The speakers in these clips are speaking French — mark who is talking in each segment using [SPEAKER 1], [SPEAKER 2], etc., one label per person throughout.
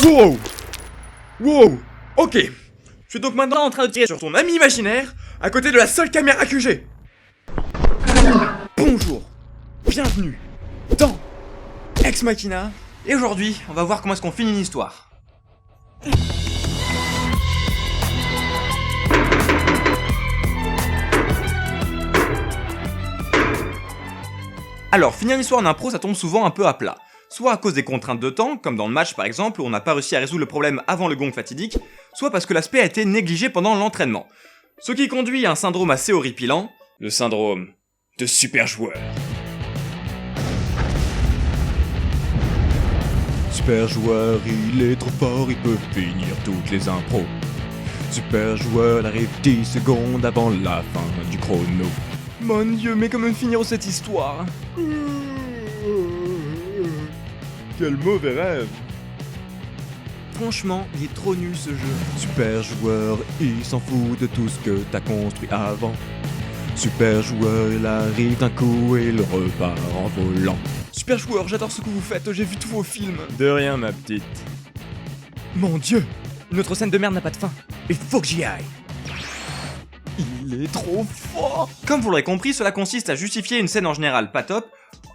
[SPEAKER 1] Wow! Wow! Ok. Je suis donc maintenant en train de tirer sur ton ami imaginaire à côté de la seule caméra que j'ai. Bonjour. Bienvenue dans Ex Machina. Et aujourd'hui, on va voir comment est-ce qu'on finit une histoire. Alors, finir une histoire en impro, ça tombe souvent un peu à plat. Soit à cause des contraintes de temps, comme dans le match par exemple, où on n'a pas réussi à résoudre le problème avant le gong fatidique, soit parce que l'aspect a été négligé pendant l'entraînement. Ce qui conduit à un syndrome assez horripilant, le syndrome de super joueur.
[SPEAKER 2] Super joueur, il est trop fort, il peut finir toutes les impros. Super joueur, il arrive 10 secondes avant la fin du chrono.
[SPEAKER 1] Mon dieu, mais comment finir cette histoire?
[SPEAKER 2] Quel mauvais rêve.
[SPEAKER 1] Franchement, il est trop nul ce jeu.
[SPEAKER 2] Super joueur, il s'en fout de tout ce que t'as construit avant. Super joueur, il arrive d'un coup et il repart en volant.
[SPEAKER 1] Super joueur, j'adore ce que vous faites, j'ai vu tous vos films.
[SPEAKER 2] De rien, ma petite.
[SPEAKER 1] Mon dieu, notre scène de merde n'a pas de fin. Il faut que j'y aille. Il est trop fort. Comme vous l'aurez compris, cela consiste à justifier une scène en général pas top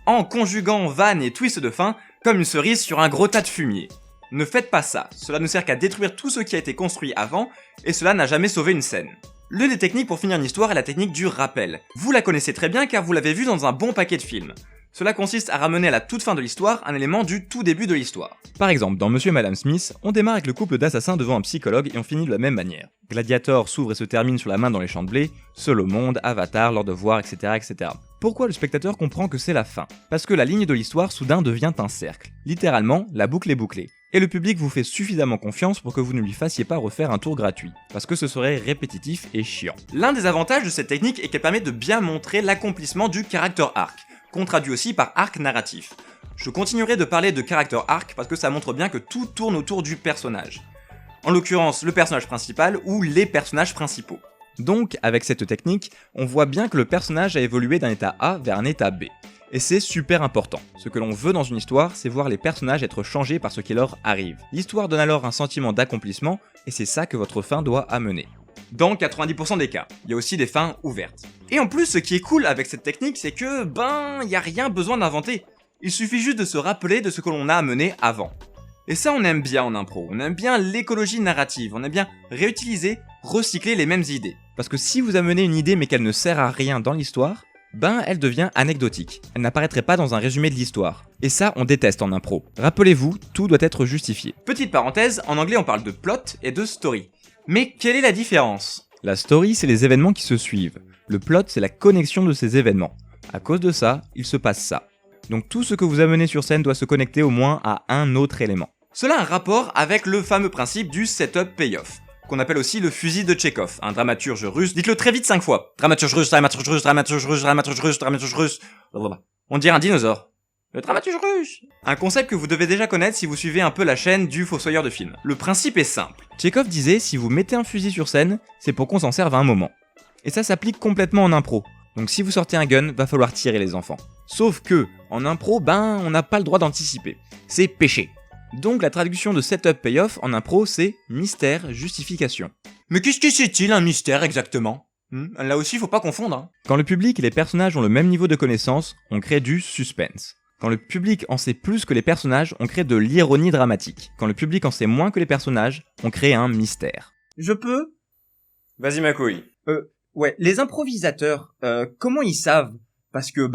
[SPEAKER 1] en conjuguant vannes et twists de fin comme une cerise sur un gros tas de fumier. Ne faites pas ça, cela ne sert qu'à détruire tout ce qui a été construit avant et cela n'a jamais sauvé une scène. L'une des techniques pour finir une histoire est la technique du rappel. Vous la connaissez très bien car vous l'avez vue dans un bon paquet de films. Cela consiste à ramener à la toute fin de l'histoire un élément du tout début de l'histoire.
[SPEAKER 2] Par exemple, dans Monsieur et Madame Smith, on démarre avec le couple d'assassins devant un psychologue et on finit de la même manière. Gladiator s'ouvre et se termine sur la main dans les champs de blé, Seul au monde, Avatar, Lord of War, etc., etc. Pourquoi le spectateur comprend que c'est la fin? Parce que la ligne de l'histoire soudain devient un cercle. Littéralement, la boucle est bouclée. Et le public vous fait suffisamment confiance pour que vous ne lui fassiez pas refaire un tour gratuit, parce que ce serait répétitif et chiant.
[SPEAKER 1] L'un des avantages de cette technique est qu'elle permet de bien montrer l'accomplissement du character arc, qu'on traduit aussi par arc narratif. Je continuerai de parler de character arc parce que ça montre bien que tout tourne autour du personnage. En l'occurrence, le personnage principal ou les personnages principaux.
[SPEAKER 2] Donc, avec cette technique, on voit bien que le personnage a évolué d'un état A vers un état B. Et c'est super important. Ce que l'on veut dans une histoire, c'est voir les personnages être changés par ce qui leur arrive. L'histoire donne alors un sentiment d'accomplissement, et c'est ça que votre fin doit amener.
[SPEAKER 1] Dans 90% des cas, il y a aussi des fins ouvertes. Et en plus, ce qui est cool avec cette technique, c'est que, y a rien besoin d'inventer. Il suffit juste de se rappeler de ce que l'on a amené avant. Et ça, on aime bien en impro, on aime bien l'écologie narrative, on aime bien réutiliser, recycler les mêmes idées.
[SPEAKER 2] Parce que si vous amenez une idée mais qu'elle ne sert à rien dans l'histoire, elle devient anecdotique. Elle n'apparaîtrait pas dans un résumé de l'histoire. Et ça, on déteste en impro. Rappelez-vous, tout doit être justifié.
[SPEAKER 1] Petite parenthèse, en anglais on parle de plot et de story. Mais quelle est la différence?
[SPEAKER 2] La story, c'est les événements qui se suivent. Le plot, c'est la connexion de ces événements. À cause de ça, il se passe ça. Donc tout ce que vous amenez sur scène doit se connecter au moins à un autre élément.
[SPEAKER 1] Cela a un rapport avec le fameux principe du setup payoff, qu'on appelle aussi le fusil de Tchekhov, un dramaturge russe. Dites-le très vite 5 fois. Dramaturge russe, dramaturge russe, dramaturge russe, dramaturge russe, dramaturge russe. On dirait un dinosaure. Le dramaturge russe. Un concept que vous devez déjà connaître si vous suivez un peu la chaîne du fossoyeur de films. Le principe est simple.
[SPEAKER 2] Tchekhov disait, si vous mettez un fusil sur scène, c'est pour qu'on s'en serve à un moment. Et ça s'applique complètement en impro. Donc si vous sortez un gun, va falloir tirer les enfants. Sauf que, en impro, on n'a pas le droit d'anticiper. C'est péché. Donc la traduction de setup payoff en impro, c'est mystère, justification.
[SPEAKER 1] Mais qu'est-ce que c'est-il un mystère exactement? Là aussi, faut pas confondre. Hein.
[SPEAKER 2] Quand le public et les personnages ont le même niveau de connaissance, on crée du suspense. Quand le public en sait plus que les personnages, on crée de l'ironie dramatique. Quand le public en sait moins que les personnages, on crée un mystère.
[SPEAKER 1] Je peux? Vas-y ma couille.
[SPEAKER 3] Ouais, les improvisateurs, comment ils savent? Parce que,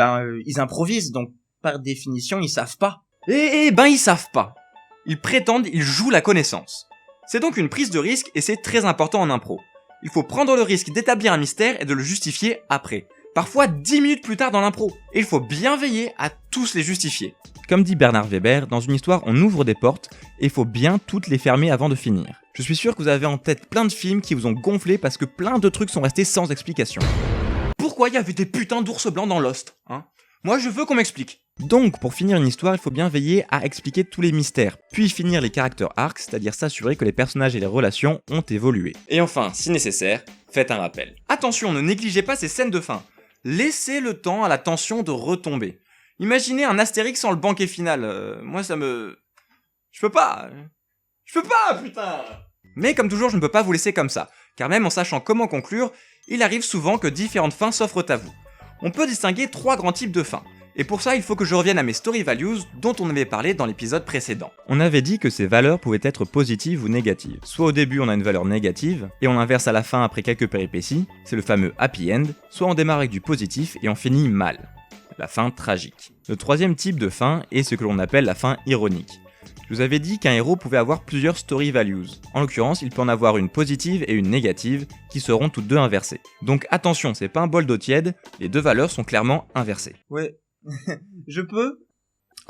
[SPEAKER 3] ils improvisent, donc par définition, ils savent pas.
[SPEAKER 1] Ils savent pas. Ils prétendent, ils jouent la connaissance. C'est donc une prise de risque et c'est très important en impro. Il faut prendre le risque d'établir un mystère et de le justifier après. Parfois 10 minutes plus tard dans l'impro. Et il faut bien veiller à tous les justifier.
[SPEAKER 2] Comme dit Bernard Weber, dans une histoire on ouvre des portes et il faut bien toutes les fermer avant de finir. Je suis sûr que vous avez en tête plein de films qui vous ont gonflé parce que plein de trucs sont restés sans explication.
[SPEAKER 1] Pourquoi il y avait des putains d'ours blancs dans Lost, hein? Moi je veux qu'on m'explique.
[SPEAKER 2] Donc, pour finir une histoire, il faut bien veiller à expliquer tous les mystères, puis finir les character arcs, c'est-à-dire s'assurer que les personnages et les relations ont évolué.
[SPEAKER 1] Et enfin, si nécessaire, faites un rappel. Attention, ne négligez pas ces scènes de fin. Laissez le temps à la tension de retomber. Imaginez un Astérix sans le banquet final. Moi ça me... Je peux pas. Je peux pas, putain! Mais comme toujours, je ne peux pas vous laisser comme ça, car même en sachant comment conclure, il arrive souvent que différentes fins s'offrent à vous. On peut distinguer 3 grands types de fins, et pour ça il faut que je revienne à mes story values dont on avait parlé dans l'épisode précédent.
[SPEAKER 2] On avait dit que ces valeurs pouvaient être positives ou négatives. Soit au début on a une valeur négative, et on l'inverse à la fin après quelques péripéties, c'est le fameux happy end, soit on démarre avec du positif et on finit mal, la fin tragique. Le troisième type de fin est ce que l'on appelle la fin ironique. Je vous avais dit qu'un héros pouvait avoir plusieurs story values. En l'occurrence, il peut en avoir une positive et une négative, qui seront toutes deux inversées. Donc attention, c'est pas un bol d'eau tiède, les deux valeurs sont clairement inversées.
[SPEAKER 3] Ouais. Je peux?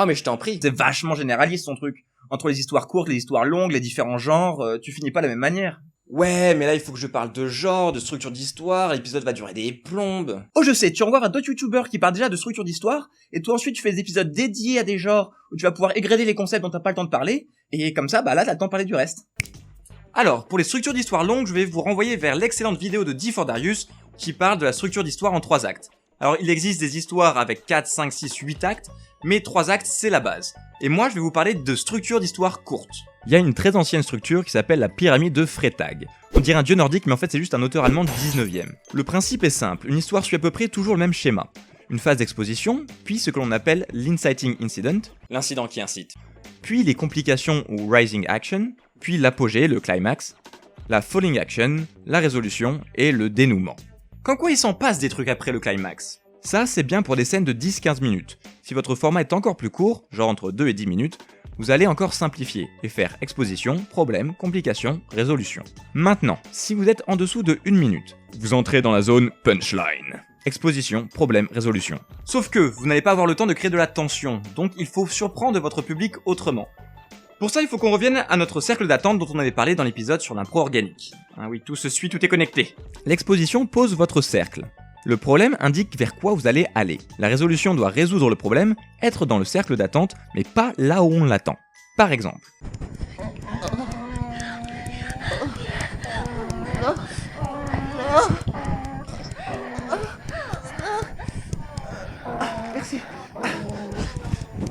[SPEAKER 1] Oh mais je t'en prie.
[SPEAKER 3] C'est vachement généraliste ton truc. Entre les histoires courtes, les histoires longues, les différents genres, tu finis pas de la même manière.
[SPEAKER 1] Ouais, mais là il faut que je parle de genre, de structure d'histoire, l'épisode va durer des plombes.
[SPEAKER 3] Oh je sais, tu envoies à d'autres youtubeurs qui parlent déjà de structure d'histoire, et toi ensuite tu fais des épisodes dédiés à des genres, où tu vas pouvoir égrener les concepts dont t'as pas le temps de parler, et comme ça, bah là t'as le temps de parler du reste.
[SPEAKER 1] Alors, pour les structures d'histoire longues, je vais vous renvoyer vers l'excellente vidéo de D4Darius, qui parle de la structure d'histoire en 3 actes. Alors il existe des histoires avec 4, 5, 6, 8 actes, mais 3 actes c'est la base. Et moi je vais vous parler de structure d'histoire courte.
[SPEAKER 2] Il y a une très ancienne structure qui s'appelle la pyramide de Freytag. On dirait un dieu nordique, mais en fait c'est juste un auteur allemand du 19e. Le principe est simple, une histoire suit à peu près toujours le même schéma. Une phase d'exposition, puis ce que l'on appelle l'inciting incident,
[SPEAKER 1] L'incident qui incite.
[SPEAKER 2] puis les complications ou rising action, puis l'apogée, le climax, la falling action, la résolution et le dénouement.
[SPEAKER 1] Comme quoi il s'en passe des trucs après le climax.
[SPEAKER 2] Ça c'est bien pour des scènes de 10-15 minutes. Si votre format est encore plus court, genre entre 2 et 10 minutes, vous allez encore simplifier et faire exposition, problème, complication, résolution. Maintenant, si vous êtes en dessous de 1 minute, vous entrez dans la zone punchline. Exposition, problème, résolution.
[SPEAKER 1] Sauf que vous n'allez pas avoir le temps de créer de la tension, donc il faut surprendre votre public autrement. Pour ça, il faut qu'on revienne à notre cercle d'attente dont on avait parlé dans l'épisode sur l'impro organique. Ah oui, tout se suit, tout est connecté.
[SPEAKER 2] L'exposition pose votre cercle. Le problème indique vers quoi vous allez aller. La résolution doit résoudre le problème, être dans le cercle d'attente, mais pas là où on l'attend. Par exemple.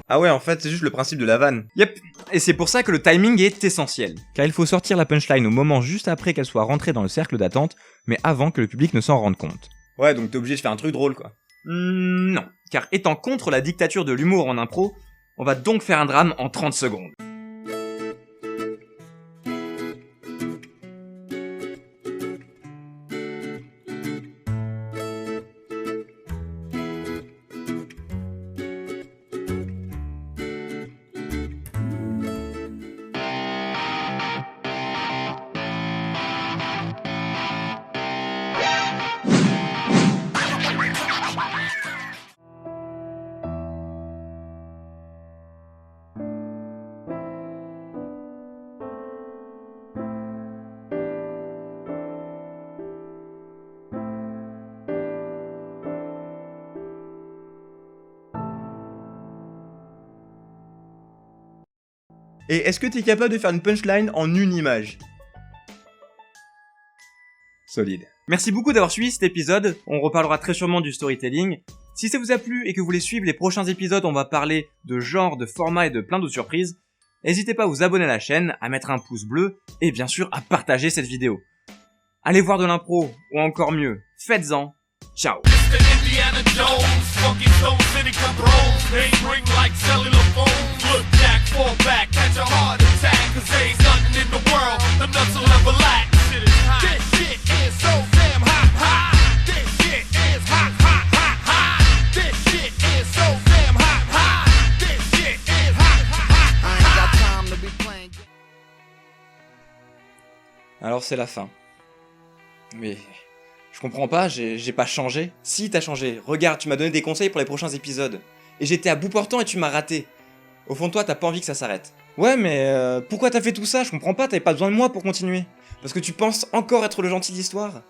[SPEAKER 3] Ah ouais, en fait, c'est juste le principe de la vanne.
[SPEAKER 1] Yep, et c'est pour ça que le timing est essentiel.
[SPEAKER 2] Car il faut sortir la punchline au moment juste après qu'elle soit rentrée dans le cercle d'attente, mais avant que le public ne s'en rende compte.
[SPEAKER 3] Ouais, donc t'es obligé de faire un truc drôle, quoi.
[SPEAKER 1] Non, car étant contre la dictature de l'humour en impro, on va donc faire un drame en 30 secondes.
[SPEAKER 3] Et est-ce que t'es capable de faire une punchline en une image? Solide.
[SPEAKER 1] Merci beaucoup d'avoir suivi cet épisode, on reparlera très sûrement du storytelling. Si ça vous a plu et que vous voulez suivre les prochains épisodes, on va parler de genre, de format et de plein d'autres surprises. N'hésitez pas à vous abonner à la chaîne, à mettre un pouce bleu et bien sûr à partager cette vidéo. Allez voir de l'impro, ou encore mieux, faites-en. Ciao.
[SPEAKER 4] Mr. Indiana Jones, funky Stone City Cabrones, they ring like cellular phones. Look back, fall back, catch a heart attack, 'cause there ain't nothing in the world the nuts will ever lack. This shit is so damn hot, hot. This shit is hot, hot, hot, hot. This shit is so damn hot, hot. This shit is hot, hot, hot, hot. I ain't got time to be playing.
[SPEAKER 1] Alors c'est la fin. Mais je comprends pas, j'ai pas changé. Si t'as changé, regarde, tu m'as donné des conseils pour les prochains épisodes. Et j'étais à bout portant et tu m'as raté. Au fond de toi, t'as pas envie que ça s'arrête. Ouais, mais pourquoi t'as fait tout ça? Je comprends pas, t'avais pas besoin de moi pour continuer. Parce que tu penses encore être le gentil de l'histoire?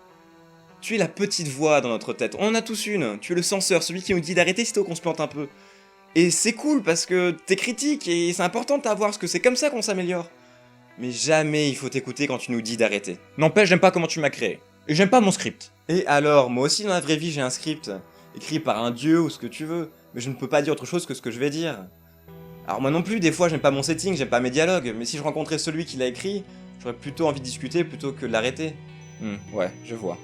[SPEAKER 1] Tu es la petite voix dans notre tête, on en a tous une. Tu es le censeur, celui qui nous dit d'arrêter sitôt qu'on se plante un peu. Et c'est cool parce que t'es critique et c'est important de t'avoir parce que c'est comme ça qu'on s'améliore. Mais jamais il faut t'écouter quand tu nous dis d'arrêter. N'empêche, j'aime pas comment tu m'as créé. Et j'aime pas mon script. Et alors, moi aussi dans la vraie vie j'ai un script, écrit par un dieu ou ce que tu veux, mais je ne peux pas dire autre chose que ce que je vais dire. Alors moi non plus, des fois j'aime pas mon setting, j'aime pas mes dialogues, mais si je rencontrais celui qui l'a écrit, j'aurais plutôt envie de discuter plutôt que de l'arrêter. Ouais, je vois.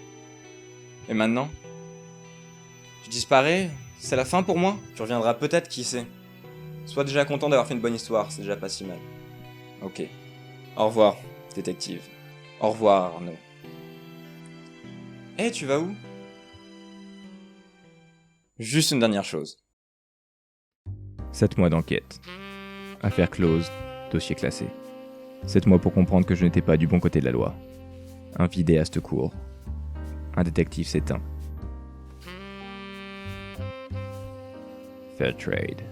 [SPEAKER 1] Et maintenant ? Je disparais ? C'est la fin pour moi ? Tu reviendras peut-être, qui sait. Sois déjà content d'avoir fait une bonne histoire, c'est déjà pas si mal. Ok. Au revoir, détective. Au revoir, Arnaud. Eh, tu vas où ? Juste une dernière chose.
[SPEAKER 2] 7 mois d'enquête. Affaire close, dossier classé. 7 mois pour comprendre que je n'étais pas du bon côté de la loi. Un vidéaste court. Un détective s'éteint. Fair trade.